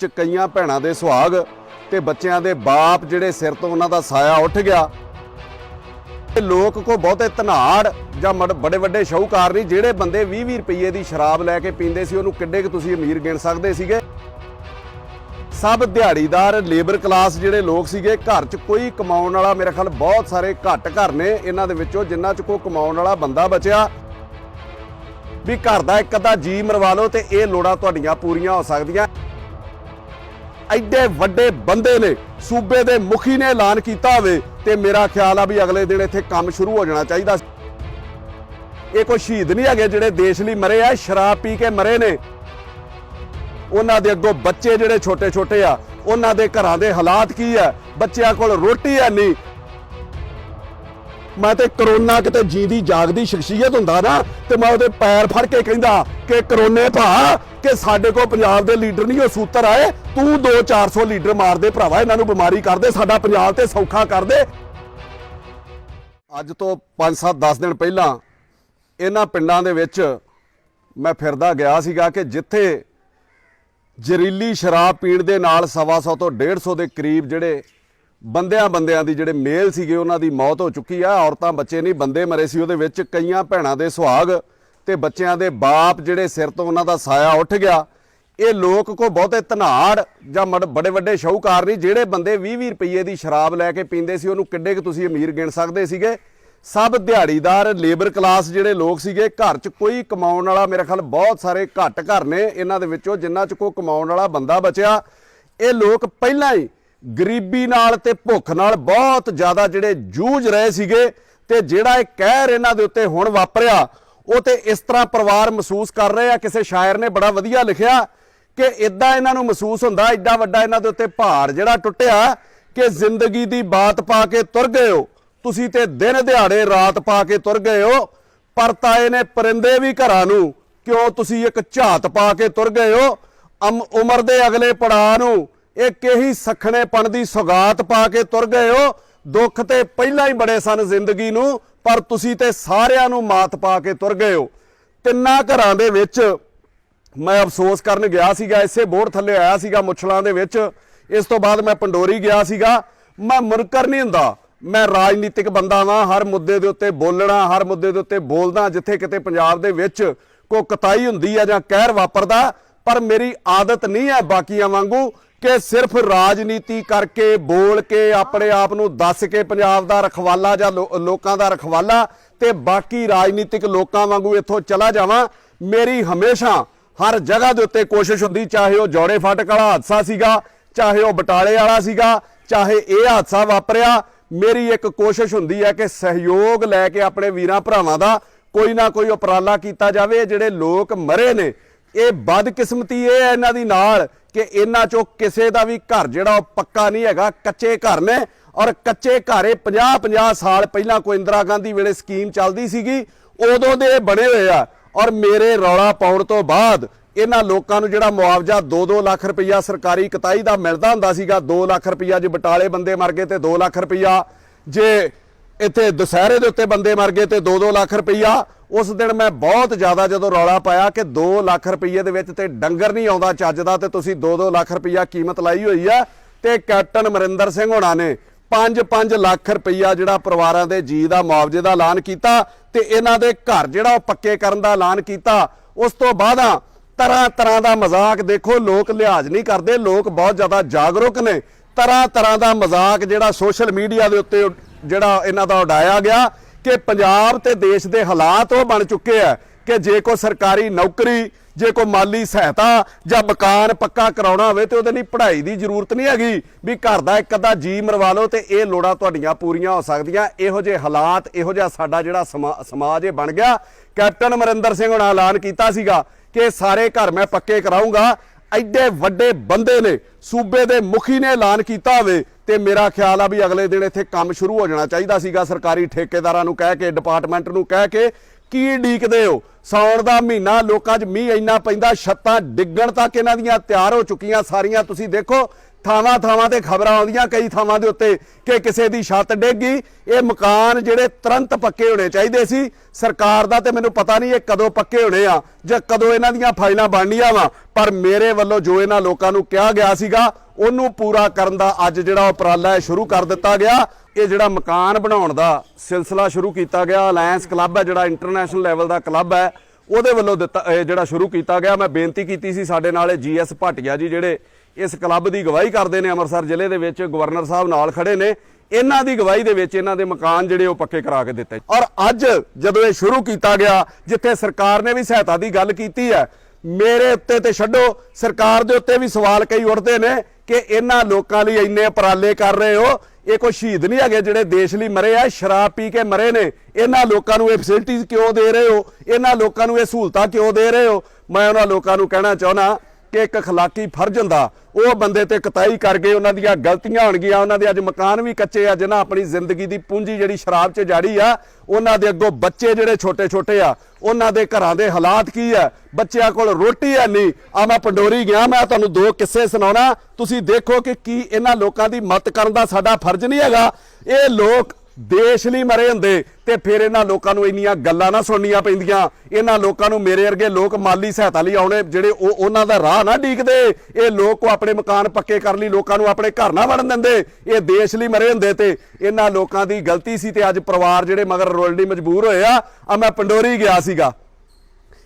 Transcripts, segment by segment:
कईयां भैणां दे सुहाग ते बच्चों के बाप जिहड़े सिर तो उन्हां दा साया उठ गया। लोक को बहुते धनाड़ जां बड़े वड्डे शाहूकार नहीं, जिहड़े बंदे 20-20 रुपये की शराब लैके पींदे सी उहनूं किड्डे क तुसीं अमीर गिण सकदे सीगे। सब दिहाड़ीदार लेबर क्लास जिहड़े लोग सीगे, घर च कोई कमाउण वाला मेरे ख्याल बहुत सारे घट घर ने इन्हां दे विचों जिन्हां च कोई कमाउण वाला बंदा बचिया भी घर दा एक अद्धा जी मरवा लो ते इह लोड़ां तुहाडीआं पूरीआं हो सकदियां। एडे वड्डे बंदे ने सूबे दे मुखी ने ऐलान किया होवे ते मेरा ख्याल आ भी अगले दिन इत्थे काम शुरू हो जाना चाहिए। ये कोई शहीद नहीं है जिहड़े देश लई मरे आ, शराब पी के मरे ने। उन्हां दे अगों बच्चे जिहड़े छोटे छोटे आ, उन्हां दे घरां दे हालात की है, बच्चिआं कोल रोटी है नहीं। मैं तो करोना किते जींदी जागदी शख्सियत हुंदा ना ते मैं उहदे पैर फड़ के कहंदा कि करोने भा कि साडे कोल पंजाब दे लीडर नहीं, सूत्र आए तू 200-400 लीडर मार दे भरावा, इन्हां नूं बीमारी कर दे, साडा पंजाब ते सौखा कर दे। अज तो 5-7-10 दिन पहलां इन्हां पिंडां दे विच मैं फिरदा गया सीगा कि जिथे जहरीली शराब पीण दे नाल 125 तो 150 के करीब जिहड़े बंदियां दी जिहड़े मेल सीगे उन्हां दी मौत हो चुकी है। औरतां बच्चे नहीं, बंदे मरे सी। उहदे विच कईयां भैणां दे सुहाग ते बच्चों के बाप जिहड़े सिर तो उन्हां दा साया उठ गया। ये लोक को बहुते धनाड़ जां बड़े वड्डे शाहूकार नहीं, जिहड़े बंदे 20-20 रुपये की शराब लैके पींदे सी उहनूं किड्डे क तुसीं अमीर गिण सकदे सीगे। सब दिहाड़ीदार लेबर क्लास जिहड़े लोग सीगे, घर च कोई कमाउण वाला मेरे ख्याल बहुत सारे घट घर ने इन्हां दे विचों जिन्हां च कोई कमाउण वाला बंदा बचिया। ये लोग पहलां ही गरीबी नाल ते भुख नाल बहुत ज़्यादा जिहड़े जूझ रहे सीगे ते जिहड़ा इह कहर इन्हां दे उत्ते हुण वापरिया वो ते इस तरह परिवार महसूस कर रहे हैं। किसी शायर ने बड़ा वधिया लिखिया कि इदां इन्हां नूं महसूस हुंदा एडा वड्डा इन्हां दे उत्ते भार जिहड़ा टुੱਟਿਆ कि जिंदगी दी बात पा के तुर गए हो तुसीं ते दिन दिहाड़े रात पा के तुर गए हो, पर ताए ने परिंदे भी घरां नूं क्यों तुसीं एक झात पा के तुर गए हो। उमर दे अगले पड़ाਅ नूं एक ही सखणेपण दी सौगात पा के तुर गए हो। दुख ते पहलां ही बड़े सन जिंदगी नूं, पर तुसीं ते सारिआं नूं मात पा के तुर गए हो। तिन्नां घरां दे विच मैं अफसोस करन गया सीगा, इसे बोर्ड थल्ले आया सीगा मुछलां दे विच। इस तो बाद मैं पंडोरी गया सीगा। मैं मुनकर नहीं हुंदा, मैं राजनीतिक बंदा वां, हर मुद्दे दे उत्ते बोलना, हर मुद्दे दे उत्ते बोलदा जिथे किते पंजाब दे विच कोई कताई हुंदी है जां कहर वापरदा। पर मेरी आदत नहीं है बाकियां वांगू कि सिर्फ राजनीति करके बोल के अपने आप नूं दस के पंजाब दा रखवाला जां लोकां दा रखवाला ते बाकी राजनीतिक लोकां वांगू इत्थों चला जावां। मेरी हमेशा हर जगह दे उत्ते कोशिश हुंदी, चाहे वो जौड़े फाटक वाला हादसा सीगा, चाहे वो बटाले वाला सीगा, चाहे ये हादसा वापरिया, मेरी एक कोशिश हुंदी है कि सहयोग लैके अपने वीरां भरावां दा कोई ना कोई उपराला कीता जावे। जिहड़े लोग मरे ने ये बदकिस्मती ये है इन्हां दी नाल कि इन्हां चों किसी दा भी घर जिहड़ा पक्का नहीं हैगा, कच्चे घर ने। और कच्चे घर 50-50 साल पहलां कोई इंदिरा गांधी वेले स्कीम चलदी सीगी उदों दे बने होए आ। और मेरे रौला पाउण तो बाद इन्हां लोकां नूं जिहड़ा मुआवजा 2-2 लाख रुपया सरकारी कताई दा मिलदा हुंदा सीगा, 2 लाख रुपया जे बटाले बंदे मर गए ते 2 लाख रुपया, जे इत्थे दुसहरे दे उत्ते बंदे मर गए ते 2-2 लाख रुपया। उस दिन मैं बहुत ज़्यादा जदों रौला पाया कि 2 लाख रुपये दे विच ते डंगर नहीं आउंदा चज दा ते तुसीं 2-2 लाख रुपया कीमत लाई होई है। ते कैप्टन अमरिंदर सिंह होणां ने 5-5 लाख रुपया जिहड़ा परिवारां दे जी दा मुआवजे दा ऐलान कीता ते इन्हां दे घर जिहड़ा पक्के करन दा ऐलान कीता। उस तो बाद तरह तरह का मजाक, देखो लोग लिहाज नहीं करते, लोग बहुत ज़्यादा जागरूक ने। तरह तरह का मजाक जिहड़ा सोशल मीडिया के उत्ते जिहड़ा इन्हां दा उडाया गया कि पंजाब ते देश के हालात वो बन चुके हैं कि जे कोई सरकारी नौकरी, जे कोई माली सहायता जां मकान पक्का कराउणा होवे ते उहदे लई पढ़ाई की जरूरत नहीं हैगी भी घर दा एक अद्धा जी मरवा लो ते ये लोड़ां तुहाडीआं पूरीआं हो सकदियां। इहो जे हालात, इहो जिहा साडा जिहड़ा समाज ये बन गया। कैप्टन अमरिंदर सिंह होणां ऐलान कीता सीगा कि सारे घर मैं पक्के कराऊंगा। एडे वड्डे बंदे ने सूबे दे मुखी ने ऐलान किया होवे ते मेरा ख्याल आ भी अगले दिन इत्थे काम शुरू हो जाना चाहिए सीगा। सरकारी ठेकेदारां नूं कह के, डिपार्टमेंट नूं कह के ਕੀ ਡੀਕਦੇ ਹੋ? ਸਾਉਣ ਦਾ ਮਹੀਨਾ, ਲੋਕਾਂ 'ਚ ਮੀਂਹ ਇੰਨਾ ਪੈਂਦਾ, ਛੱਤਾਂ ਡਿੱਗਣ ਤੱਕ ਇਹਨਾਂ ਦੀਆਂ ਤਿਆਰ ਹੋ ਚੁੱਕੀਆਂ ਸਾਰੀਆਂ। ਤੁਸੀਂ ਦੇਖੋ ਥਾਵਾਂ ਥਾਵਾਂ ਤੇ ਖਬਰਾਂ ਆਉਂਦੀਆਂ ਕਈ ਥਾਵਾਂ ਦੇ ਉੱਤੇ ਕਿ ਕਿਸੇ ਦੀ ਛੱਤ ਡਿੱਗ ਗਈ। ਇਹ ਮਕਾਨ ਜਿਹੜੇ ਤੁਰੰਤ ਪੱਕੇ ਹੋਣੇ ਚਾਹੀਦੇ ਸੀ। ਸਰਕਾਰ ਦਾ ਤੇ ਮੈਨੂੰ ਪਤਾ ਨਹੀਂ ਇਹ ਕਦੋਂ ਪੱਕੇ ਹੋਣੇ ਆ ਜਾਂ ਕਦੋਂ ਇਹਨਾਂ ਦੀਆਂ ਫਾਈਲਾਂ ਬਣਨੀਆਂ ਵਾ, ਪਰ ਮੇਰੇ ਵੱਲੋਂ ਜੋ ਇਹਨਾਂ ਲੋਕਾਂ ਨੂੰ ਕਿਹਾ ਗਿਆ ਸੀਗਾ ਉਹਨੂੰ ਪੂਰਾ ਕਰਨ ਦਾ ਅੱਜ ਜਿਹੜਾ ਉਪਰਾਲਾ ਹੈ ਸ਼ੁਰੂ ਕਰ ਦਿੱਤਾ ਗਿਆ। ਇਹ ਜਿਹੜਾ ਮਕਾਨ ਬਣਾਉਣ ਦਾ ਸਿਲਸਿਲਾ ਸ਼ੁਰੂ ਕੀਤਾ ਗਿਆ, ਅਲਾਇੰਸ ਕਲੱਬ ਹੈ ਜਿਹੜਾ ਇੰਟਰਨੈਸ਼ਨਲ ਲੈਵਲ ਦਾ ਕਲੱਬ ਹੈ, ਉਹਦੇ ਵੱਲੋਂ ਦਿੱਤਾ ਜਿਹੜਾ ਸ਼ੁਰੂ ਕੀਤਾ ਗਿਆ। ਮੈਂ ਬੇਨਤੀ ਕੀਤੀ ਸੀ ਸਾਡੇ ਨਾਲ GS ਭਾਟੀਆ ਜੀ ਜਿਹੜੇ ਇਸ ਕਲੱਬ ਦੀ ਅਗਵਾਈ ਕਰਦੇ ਨੇ ਅੰਮ੍ਰਿਤਸਰ ਜ਼ਿਲ੍ਹੇ ਦੇ ਵਿੱਚ, ਗਵਰਨਰ ਸਾਹਿਬ ਨਾਲ ਖੜੇ ਨੇ, ਇਹਨਾਂ ਦੀ ਅਗਵਾਈ ਦੇ ਵਿੱਚ ਇਹਨਾਂ ਦੇ ਮਕਾਨ ਜਿਹੜੇ ਉਹ ਪੱਕੇ ਕਰਾ ਕੇ ਦਿੱਤੇ। ਔਰ ਅੱਜ ਜਦੋਂ ਇਹ ਸ਼ੁਰੂ ਕੀਤਾ ਗਿਆ, ਜਿੱਥੇ ਸਰਕਾਰ ਨੇ ਵੀ ਸਹਾਇਤਾ ਦੀ ਗੱਲ ਕੀਤੀ ਹੈ, ਮੇਰੇ ਉੱਤੇ ਤੇ ਛੱਡੋ ਸਰਕਾਰ ਦੇ ਉੱਤੇ ਵੀ ਸਵਾਲ ਕਈ ਉੱਠਦੇ ਨੇ ਕਿ ਇਹਨਾਂ ਲੋਕਾਂ ਲਈ ਇੰਨੇ ਉਪਰਾਲੇ ਕਰ ਰਹੇ ਹੋ, ਇਹ ਕੋਈ ਸ਼ਹੀਦ ਨਹੀਂ ਹੈਗੇ ਜਿਹੜੇ ਦੇਸ਼ ਲਈ ਮਰੇ ਆ, ਸ਼ਰਾਬ ਪੀ ਕੇ ਮਰੇ ਨੇ। ਇਹਨਾਂ ਲੋਕਾਂ ਨੂੰ ਇਹ ਫੈਸਿਲਿਟੀਜ਼ ਕਿਉਂ ਦੇ ਰਹੇ ਹੋ? ਇਹਨਾਂ ਲੋਕਾਂ ਨੂੰ ਇਹ ਸਹੂਲਤਾਂ ਕਿਉਂ ਦੇ ਰਹੇ ਹੋ? ਮੈਂ ਉਹਨਾਂ ਲੋਕਾਂ ਨੂੰ ਕਹਿਣਾ ਚਾਹੁੰਦਾ ਕਿ ਇੱਕ ਅਖਲਾਕੀ ਫਰਜ਼ ਹੁੰਦਾ, ਉਹ ਬੰਦੇ ਤੇ ਕਤਾਈ ਕਰ ਗਏ, ਉਹਨਾਂ ਦੀਆਂ ਗਲਤੀਆਂ ਹੋਣਗੀਆਂ, ਉਹਨਾਂ ਦੇ ਅੱਜ ਮਕਾਨ ਵੀ ਕੱਚੇ ਆ, ਜਿਨ੍ਹਾਂ ਆਪਣੀ ਜ਼ਿੰਦਗੀ ਦੀ ਪੂੰਜੀ ਜਿਹੜੀ ਸ਼ਰਾਬ 'ਚ ਜਾੜੀ ਆ, ਉਹਨਾਂ ਦੇ ਅੱਗੋਂ ਬੱਚੇ ਜਿਹੜੇ ਛੋਟੇ ਛੋਟੇ ਆ, ਉਹਨਾਂ ਦੇ ਘਰਾਂ ਦੇ ਹਾਲਾਤ ਕੀ ਆ, ਬੱਚਿਆਂ ਕੋਲ ਰੋਟੀ ਹੈ ਨਹੀਂ। ਆ ਮੈਂ ਪੰਡੋਰੀ ਗਿਆ, ਮੈਂ ਤੁਹਾਨੂੰ 2 ਕਿੱਸੇ ਸੁਣਾਉਣਾ, ਤੁਸੀਂ ਦੇਖੋ ਕਿ ਕੀ ਇਹਨਾਂ ਲੋਕਾਂ ਦੀ ਮਦਦ ਕਰਨ ਦਾ ਸਾਡਾ ਫਰਜ਼ ਨਹੀਂ ਹੈਗਾ? ਇਹ ਲੋਕ ਦੇਸ਼ ਲਈ ਮਰੇ ਹੁੰਦੇ ਤੇ ਫਿਰ ਇਹਨਾਂ ਲੋਕਾਂ ਨੂੰ ਇੰਨੀਆਂ ਗੱਲਾਂ ਨਾ ਸੁਣਨੀਆਂ ਪੈਂਦੀਆਂ। ਇਹਨਾਂ ਲੋਕਾਂ ਨੂੰ ਮੇਰੇ ਵਰਗੇ ਲੋਕ ਮਾਲੀ ਸਹਾਇਤਾ ਲਈ ਆਉਣੇ ਜਿਹੜੇ ਉਹਨਾਂ ਦਾ ਰਾਹ ਨਾ ਡੀਕਦੇ। ਇਹ ਲੋਕ ਕੋ ਆਪਣੇ ਮਕਾਨ ਪੱਕੇ ਕਰਨ ਲਈ ਲੋਕਾਂ ਨੂੰ ਆਪਣੇ ਘਰ ਨਾ ਵੜਨ ਦਿੰਦੇ। ਇਹ ਦੇਸ਼ ਲਈ ਮਰੇ ਹੁੰਦੇ ਤੇ ਇਹਨਾਂ ਲੋਕਾਂ ਦੀ ਗਲਤੀ ਸੀ ਤੇ ਅੱਜ ਪਰਿਵਾਰ ਜਿਹੜੇ ਮਗਰ ਰੋਲਣ ਲਈ ਮਜਬੂਰ ਹੋਏ ਆ। ਮੈਂ ਪੰਡੋਰੀ ਗਿਆ ਸੀਗਾ,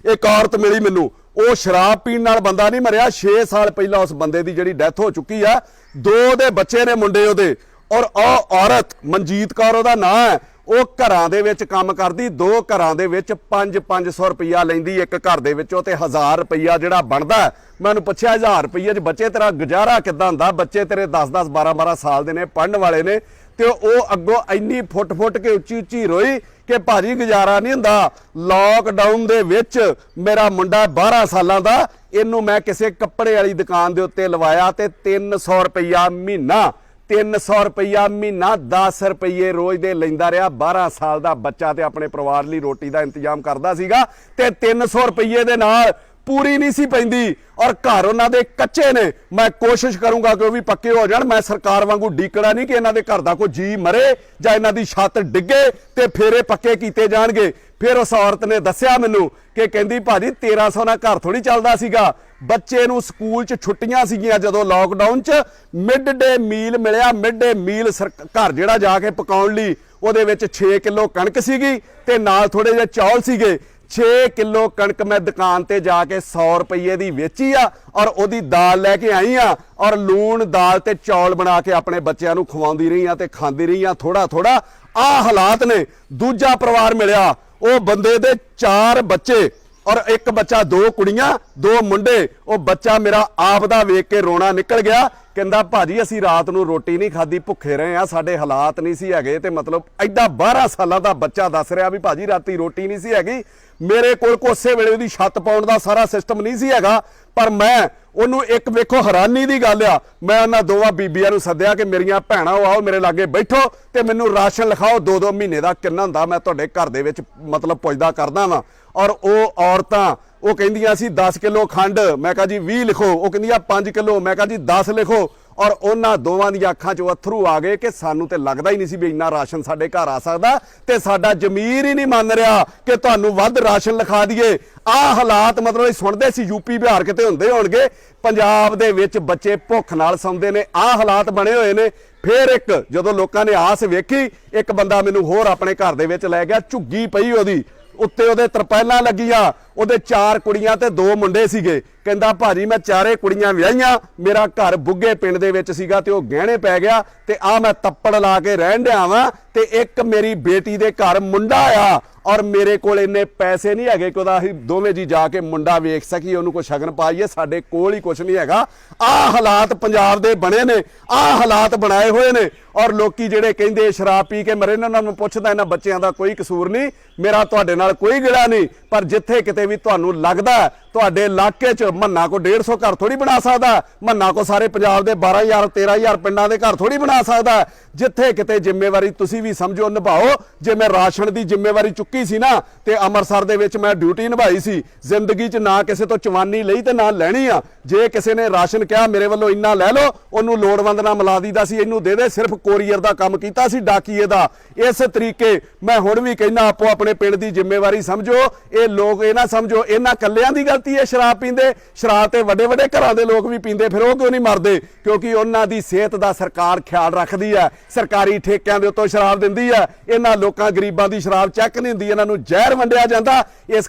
ਇੱਕ ਔਰਤ ਮਿਲੀ ਮੈਨੂੰ, ਉਹ ਸ਼ਰਾਬ ਪੀਣ ਨਾਲ ਬੰਦਾ ਨਹੀਂ ਮਰਿਆ, 6 ਸਾਲ ਪਹਿਲਾਂ ਉਸ ਬੰਦੇ ਦੀ ਜਿਹੜੀ ਡੈਥ ਹੋ ਚੁੱਕੀ ਆ, 2 ਦੇ ਬੱਚੇ ਨੇ ਮੁੰਡੇ ਉਹਦੇ। ਔਰ ਉਹ ਔਰਤ ਮਨਜੀਤ ਕੌਰ ਉਹਦਾ ਨਾਂ ਹੈ, ਉਹ ਘਰਾਂ ਦੇ ਵਿੱਚ ਕੰਮ ਕਰਦੀ, 2 ਘਰਾਂ ਦੇ ਵਿੱਚ 500 ਰੁਪਈਆ ਲੈਂਦੀ ਇੱਕ ਘਰ ਦੇ ਵਿੱਚੋਂ ਤੇ 1000 ਰੁਪਈਆ ਜਿਹੜਾ ਬਣਦਾ। ਮੈਂ ਉਹਨੂੰ ਪੁੱਛਿਆ 1000 ਰੁਪਈਏ 'ਚ ਬੱਚੇ ਤੇਰਾ ਗੁਜ਼ਾਰਾ ਕਿੱਦਾਂ ਹੁੰਦਾ? ਬੱਚੇ ਤੇਰੇ 10-10 12-12 ਸਾਲ ਦੇ ਨੇ, ਪੜ੍ਹਨ ਵਾਲੇ ਨੇ। ਤੇ ਉਹ ਅੱਗੋਂ ਇੰਨੀ ਫੁੱਟ ਕੇ ਉੱਚੀ ਰੋਈ ਕਿ ਭਾਜੀ ਗੁਜ਼ਾਰਾ ਨਹੀਂ ਹੁੰਦਾ। ਲੋਕਡਾਊਨ ਦੇ ਵਿੱਚ ਮੇਰਾ ਮੁੰਡਾ 12 ਸਾਲਾਂ ਦਾ, ਇਹਨੂੰ ਮੈਂ ਕਿਸੇ ਕੱਪੜੇ ਵਾਲੀ ਦੁਕਾਨ ਦੇ ਉੱਤੇ ਲਵਾਇਆ ਤੇ 300 ਰੁਪਈਆ ਮਹੀਨਾ, 300 ਰੁਪਈਆ ਮਹੀਨਾ, 10 ਰੁਪਈਏ ਰੋਜ਼ ਦੇ ਲੈਂਦਾ ਰਿਹਾ। 12 ਸਾਲ ਦਾ ਬੱਚਾ ਤੇ ਆਪਣੇ ਪਰਿਵਾਰ ਲਈ ਰੋਟੀ ਦਾ ਇੰਤਜ਼ਾਮ ਕਰਦਾ ਸੀਗਾ ਤੇ 300 ਰੁਪਈਏ ਦੇ ਨਾਲ ਪੂਰੀ ਨਹੀਂ ਸੀ ਪੈਂਦੀ। ਔਰ ਘਰ ਉਹਨਾਂ ਦੇ ਕੱਚੇ ਨੇ। ਮੈਂ ਕੋਸ਼ਿਸ਼ ਕਰੂੰਗਾ ਕਿ ਉਹ ਵੀ ਪੱਕੇ ਹੋ ਜਾਣ। ਮੈਂ ਸਰਕਾਰ ਵਾਂਗੂ ਡੀਕਣਾ ਨਹੀਂ ਕਿ ਇਹਨਾਂ ਦੇ ਘਰ ਦਾ ਕੋਈ ਜੀ ਮਰੇ ਜਾਂ ਇਹਨਾਂ ਦੀ ਛੱਤ ਡਿੱਗੇ ਤੇ ਫਿਰ ਇਹ ਪੱਕੇ ਕੀਤੇ ਜਾਣਗੇ। ਫਿਰ ਉਸ ਔਰਤ ਨੇ ਦੱਸਿਆ ਮੈਨੂੰ ਕਿ ਕਹਿੰਦੀ ਭਾਜੀ 1300 ਨਾਲ ਘਰ ਥੋੜੀ ਚੱਲਦਾ ਸੀਗਾ। ਬੱਚੇ ਨੂੰ ਸਕੂਲ 'ਚ ਛੁੱਟੀਆਂ ਸੀਗੀਆਂ ਜਦੋਂ ਲੋਕਡਾਊਨ 'ਚ, ਮਿਡ ਡੇ ਮੀਲ ਮਿਲਿਆ। ਮਿਡ ਡੇ ਮੀਲ ਘਰ ਜਿਹੜਾ ਜਾ ਕੇ ਪਕਾਉਣ ਲਈ ਉਹਦੇ ਵਿੱਚ 6 ਕਿਲੋ ਕਣਕ ਸੀਗੀ ਤੇ ਨਾਲ ਥੋੜੇ ਜਿਹੇ ਚੌਲ ਸੀਗੇ। 6 ਕਿਲੋ ਕਣਕ ਮੈਂ ਦੁਕਾਨ ਤੇ ਜਾ ਕੇ 100 ਰੁਪਏ ਦੀ ਵੇਚੀ ਆ ਔਰ ਉਹਦੀ ਦਾਲ ਲੈ ਕੇ ਆਈ ਆ ਔਰ ਲੂਣ ਦਾਲ ਤੇ ਚੌਲ ਬਣਾ ਕੇ ਆਪਣੇ ਬੱਚਿਆਂ ਨੂੰ ਖਵਾਉਂਦੀ ਰਹੀ ਆ ਤੇ ਖਾਂਦੀ ਰਹੀ ਆ ਥੋੜਾ। ਆਹ ਹਾਲਾਤ ਨੇ। ਦੂਜਾ ਪਰਿਵਾਰ ਮਿਲਿਆ, ਉਹ ਬੰਦੇ ਦੇ 4 ਬੱਚੇ ਔਰ ਇੱਕ ਬੱਚਾ, 2 ਕੁੜੀਆਂ 2 ਮੁੰਡੇ। ਉਹ ਬੱਚਾ ਮੇਰਾ ਆਪ ਦਾ ਵੇਖ ਕੇ ਰੋਣਾ ਨਿਕਲ ਗਿਆ। ਕਹਿੰਦਾ ਭਾਜੀ ਅਸੀਂ ਰਾਤ ਨੂੰ ਰੋਟੀ ਨਹੀਂ ਖਾਧੀ, ਭੁੱਖੇ ਰਹੇ ਆ, ਸਾਡੇ ਹਾਲਾਤ ਨਹੀਂ ਸੀ ਹੈਗੇ। ਤੇ ਮਤਲਬ ਐਡਾ 12 ਸਾਲਾਂ ਦਾ ਬੱਚਾ ਦੱਸ ਰਿਹਾ ਵੀ ਭਾਜੀ ਰਾਤੀ ਰੋਟੀ ਨਹੀਂ ਸੀ ਹੈਗੀ। ਮੇਰੇ ਕੋਲ ਕੋਸੇ ਵੇਲੇ ਉਹਦੀ ਛੱਤ ਪਾਉਣ ਦਾ ਸਾਰਾ ਸਿਸਟਮ ਨਹੀਂ ਸੀ ਹੈਗਾ। ਪਰ ਮੈਂ ਉਹਨੂੰ ਇੱਕ ਵੇਖੋ ਹੈਰਾਨੀ ਦੀ ਗੱਲ ਆ, ਮੈਂ ਉਹਨਾਂ 2 ਬੀਬੀਆਂ ਨੂੰ ਸੱਦਿਆ ਕਿ ਮੇਰੀਆਂ ਭੈਣਾਂ ਆਓ ਮੇਰੇ ਲਾਗੇ ਬੈਠੋ ਤੇ ਮੈਨੂੰ ਰਾਸ਼ਨ ਲਿਖਾਓ 2-2 ਮਹੀਨੇ ਦਾ ਕਿੰਨਾ ਹੁੰਦਾ, ਮੈਂ ਤੁਹਾਡੇ ਘਰ ਦੇ ਵਿੱਚ ਮਤਲਬ ਪੁੱਛਦਾ ਕਰਦਾ ਵਾਂ। ਔਰ ਉਹ ਔਰਤਾਂ ਉਹ ਕਹਿੰਦੀਆਂ ਸੀ 10 ਕਿਲੋ ਖੰਡ, ਮੈਂ ਕਿਹਾ ਜੀ 20 ਲਿਖੋ। ਉਹ ਕਹਿੰਦੀਆਂ 5 ਕਿਲੋ, ਮੈਂ ਕਿਹਾ ਜੀ 10 ਲਿਖੋ। ਔਰ ਉਹਨਾਂ ਦੋਵਾਂ ਦੀਆਂ ਅੱਖਾਂ 'ਚੋਂ ਅਥਰੂ ਆ ਗਏ ਕਿ ਸਾਨੂੰ ਤੇ ਲੱਗਦਾ ਹੀ ਨਹੀਂ ਸੀ ਵੀ ਇੰਨਾ ਰਾਸ਼ਨ ਸਾਡੇ ਘਰ ਆ ਸਕਦਾ ਤੇ ਸਾਡਾ ਜ਼ਮੀਰ ਹੀ ਨਹੀਂ ਮੰਨ ਰਿਹਾ ਕਿ ਤੁਹਾਨੂੰ ਵੱਧ ਰਾਸ਼ਨ ਲਿਖਾ ਦਈਏ। ਆਹ ਹਾਲਾਤ ਮਤਲਬ ਇਹ ਸੁਣਦੇ ਸੀ ਯੂਪੀ ਬਿਹਾਰ ਕਿਤੇ ਹੁੰਦੇ ਹੋਣਗੇ, ਪੰਜਾਬ ਦੇ ਵਿੱਚ ਬੱਚੇ ਭੁੱਖ ਨਾਲ ਸੌਂਦੇ ਨੇ। ਆਹ ਹਾਲਾਤ ਬਣੇ ਹੋਏ ਨੇ। ਫਿਰ ਇੱਕ ਜਦੋਂ ਲੋਕਾਂ ਨੇ ਆਸ ਵੇਖੀ, ਇੱਕ ਬੰਦਾ ਮੈਨੂੰ ਹੋਰ ਆਪਣੇ ਘਰ ਦੇ ਵਿੱਚ ਲੈ ਗਿਆ, ਝੁੱਗੀ ਪਈ ਉਹਦੀ ਉੱਤੇ, ਉਹਦੇ ਤਰਪਾਲਾਂ ਲੱਗੀਆਂ, ਉਹਦੇ 4 ਕੁੜੀਆਂ ਤੇ 2 ਮੁੰਡੇ ਸੀਗੇ। ਕਹਿੰਦਾ ਭਾਜੀ ਮੈਂ 4 ਕੁੜੀਆਂ ਵਿਆਹੀਆਂ, ਮੇਰਾ ਘਰ ਬੁੱਗੇ ਪਿੰਡ ਦੇ ਵਿੱਚ ਸੀਗਾ ਤੇ ਉਹ ਗਹਿਣੇ ਪੈ ਗਿਆ ਤੇ ਆ ਮੈਂ ਤੱਪੜ ਲਾ ਕੇ ਰਹਿਣ ਡਿਆ ਵਾਂ ਤੇ ਇੱਕ ਮੇਰੀ ਬੇਟੀ ਦੇ ਘਰ ਮੁੰਡਾ ਆ ਔਰ ਮੇਰੇ ਕੋਲ ਇੰਨੇ ਪੈਸੇ ਨਹੀਂ ਹੈਗੇ ਕਿ ਉਹਦਾ ਅਸੀਂ ਦੋਵੇਂ ਜੀ ਜਾ ਕੇ ਮੁੰਡਾ ਵੇਖ ਸਕੀਏ, ਉਹਨੂੰ ਕੋਈ ਸ਼ਗਨ ਪਾਈਏ। ਸਾਡੇ ਕੋਲ ਹੀ ਕੁਝ ਨਹੀਂ ਹੈਗਾ। ਆਹ ਹਾਲਾਤ ਪੰਜਾਬ ਦੇ ਬਣੇ ਨੇ, ਆਹ ਹਾਲਾਤ ਬਣਾਏ ਹੋਏ ਨੇ। ਔਰ ਲੋਕੀ ਜਿਹੜੇ ਕਹਿੰਦੇ ਸ਼ਰਾਬ ਪੀ ਕੇ ਮਰੇ ਨੇ, ਉਹਨਾਂ ਨੂੰ ਪੁੱਛਦਾ ਇਹਨਾਂ ਬੱਚਿਆਂ ਦਾ ਕੋਈ ਕਸੂਰ ਨਹੀਂ, ਮੇਰਾ ਤੁਹਾਡੇ ਨਾਲ ਕੋਈ ਗਿਲਾ ਨਹੀਂ। ਪਰ ਜਿੱਥੇ ਕਿਤੇ ਵੀ ਤੁਹਾਨੂੰ ਲੱਗਦਾ ਤੁਹਾਡੇ ਇਲਾਕੇ 'ਚ ਮੰਨਾ ਕੋ 150 ਘਰ ਥੋੜੀ ਬਣਾ ਸਕਦਾ, ਮੰਨਾ ਕੋ ਸਾਰੇ ਪੰਜਾਬ ਦੇ 12,000 13,000 ਪਿੰਡਾਂ ਦੇ ਘਰ ਥੋੜੀ ਬਣਾ ਸਕਦਾ। ਜਿੱਥੇ ਕਿਤੇ ਜ਼ਿੰਮੇਵਾਰੀ ਤੁਸੀਂ ਵੀ ਸਮਝੋ ਨਿਭਾਓ। ਜੇ ਮੈਂ ਰਾਸ਼ਨ ਦੀ ਜ਼ਿੰਮੇਵਾਰੀ ਚੁੱਕੀ ਸੀ ਨਾ ਤੇ ਅੰਮ੍ਰਿਤਸਰ ਦੇ ਵਿੱਚ ਮੈਂ ਡਿਊਟੀ ਨਿਭਾਈ ਸੀ। ਜ਼ਿੰਦਗੀ 'ਚ ਨਾ ਕਿਸੇ ਤੋਂ ਚਵਾਨੀ ਲਈ ਤੇ ਨਾ ਲੈਣੀ ਆ। ਜੇ ਕਿਸੇ ਨੇ ਰਾਸ਼ਨ ਕਿਹਾ ਮੇਰੇ ਵੱਲੋਂ ਇੰਨਾ ਲੈ ਲਓ, ਉਹਨੂੰ ਲੋੜਵੰਦ ਨਾਲ ਮਿਲਾ ਦੀਦਾ ਸੀ, ਇਹਨੂੰ ਦੇ ਦੇ। ਸਿਰਫ ਕੋਰੀਅਰ ਦਾ ਕੰਮ ਕੀਤਾ ਸੀ, ਡਾਕੀਏ ਦਾ। ਇਸ ਤਰੀਕੇ ਮੈਂ ਹੁਣ ਵੀ ਕਹਿੰਦਾ ਆਪੋ ਆਪਣੇ ਪਿੰਡ ਦੀ ਜ਼ਿੰਮੇਵਾਰੀ ਸਮਝੋ। ਇਹ ਲੋਕ ਇਹ ਨਾ ਸਮਝੋ ਇਹਨਾਂ ਕੱਲਿਆਂ ਦੀ ਗਲਤੀ ਹੈ ਸ਼ਰਾਬ ਪੀਂਦੇ। ਸ਼ਰਾਬ ਤੇ ਵੱਡੇ ਵੱਡੇ ਘਰਾਂ ਦੇ ਲੋਕ ਵੀ ਪੀਂਦੇ, ਫਿਰ ਉਹ ਕਿਉਂ ਨਹੀਂ ਮਰਦੇ? ਕਿਉਂਕਿ ਉਹਨਾਂ ਦੀ ਸਿਹਤ ਦਾ ਸਰਕਾਰ ਖਿਆਲ ਰੱਖਦੀ ਹੈ, ਸਰਕਾਰੀ ਠੇਕਿਆਂ ਦੇ ਉੱਤੋਂ ਸ਼ਰਾਬ ਦਿੰਦੀ ਹੈ। ਇਹਨਾਂ ਲੋਕਾਂ ਗਰੀਬਾਂ ਦੀ ਸ਼ਰਾਬ ਚੈੱਕ ਨਹੀਂ ਹੁੰਦੀ, ਇਹਨਾਂ ਨੂੰ ਜ਼ਹਿਰ ਵੰਡਿਆ ਜਾਂਦਾ। ਇਸ